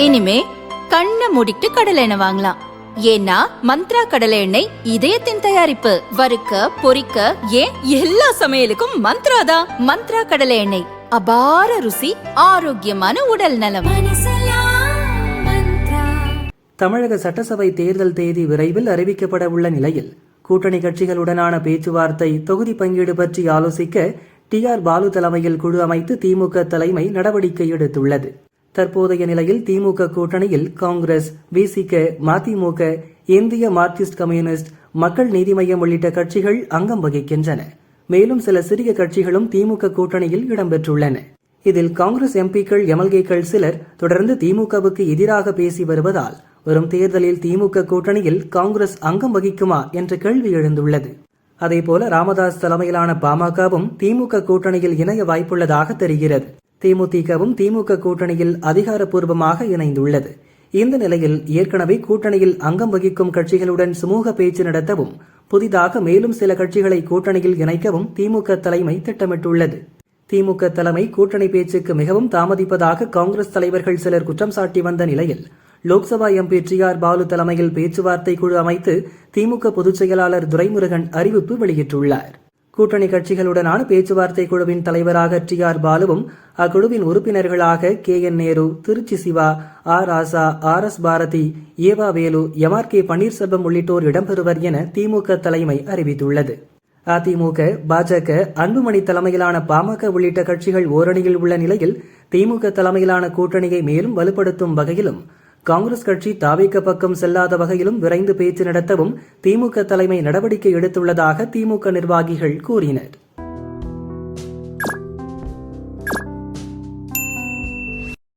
இனிமே கண்ணை மூடிட்டு கடலை எண்ணெய் வாங்கலாம். ஏன்னா மந்த்ரா கடலை எண்ணெய் இதயத்தின் தயாரிப்பு. வறுக்க பொரிக்க ஏன் எல்லா சமையலுக்கும் மந்த்ரா தான். மந்த்ரா கடலை எண்ணெய், அபார ருசி, ஆரோக்கியமான உடல் நலம். தமிழக சட்டசபை தேர்தல் தேதி விரைவில் அறிவிக்கப்பட உள்ள நிலையில் கூட்டணி கட்சிகளுடனான பேச்சுவார்த்தை, தொகுதி பங்கீடு பற்றி ஆலோசிக்க டி.ஆர். பாலு தலைமையில் குழு அமைத்து திமுக தலைமை நடவடிக்கை எடுத்துள்ளது. தற்போதைய நிலையில் திமுக கூட்டணியில் காங்கிரஸ், விசிக, மதிமுக, இந்திய மார்க்சிஸ்ட் கம்யூனிஸ்ட், மக்கள் நீதி மய்யம் உள்ளிட்ட கட்சிகள் அங்கம் வகிக்கின்றன. மேலும் சில சிறிய கட்சிகளும் திமுக கூட்டணியில் இடம்பெற்றுள்ளன. இதில் காங்கிரஸ் எம்பிக்கள், எம்எல்ஏக்கள் சிலர் தொடர்ந்து திமுகவுக்கு எதிராக பேசி வருவதால் வரும் தேர்தலில் திமுக கூட்டணியில் காங்கிரஸ் அங்கம் வகிக்குமா என்ற கேள்வி எழுந்துள்ளது. அதேபோல ராமதாஸ் தலைமையிலான பாமகவும் திமுக கூட்டணியில் இணைய வாய்ப்புள்ளதாக தெரிகிறது. தேமுதிகவும் திமுக கூட்டணியில் அதிகாரப்பூர்வமாக இணைந்துள்ளது. இந்த நிலையில் ஏற்கனவே கூட்டணியில் அங்கம் வகிக்கும் கட்சிகளுடன் சுமூக பேச்சு நடத்தவும், புதிதாக மேலும் சில கட்சிகளை கூட்டணியில் இணைக்கவும் திமுக தலைமை திட்டமிட்டுள்ளது. திமுக தலைமை கூட்டணி பேச்சுக்கு மிகவும் தாமதிப்பதாக காங்கிரஸ் தலைவர்கள் சிலர் குற்றம் சாட்டி வந்த நிலையில் லோக்சபா எம்பி டி.ஆர். பாலு தலைமையில் பேச்சுவார்த்தை குழு அமைத்து திமுக பொதுச் செயலாளர் துரைமுருகன் அறிவிப்பு வெளியிட்டுள்ளார். கூட்டணி கட்சிகளுடனான பேச்சுவார்த்தை குழுவின் தலைவராக டி.ஆர். பாலுவும் அக்குழுவின் உறுப்பினர்களாக கே.என். நேரு, திருச்சி சிவா, ஆர். ராசா, ஆர்.எஸ். பாரதி, ஏவா வேலு, எம்.ஆர்.கே. பன்னீர்செல்வம் உள்ளிட்டோர் இடம்பெறுவர் என திமுக தலைமை அறிவித்துள்ளது. அதிமுக, பாஜக, அன்புமணி தலைமையிலான பாமக உள்ளிட்ட கட்சிகள் ஓரணியில் உள்ள நிலையில் திமுக தலைமையிலான கூட்டணியை மேலும் வலுப்படுத்தும் வகையிலும், காங்கிரஸ் கட்சி தாவேக பக்கம் செல்லாத வகையிலும் விரைந்து பேச்சு நடத்தவும் திமுக தலைமை நடவடிக்கை எடுத்துள்ளதாக திமுக நிர்வாகிகள் கூறினர்.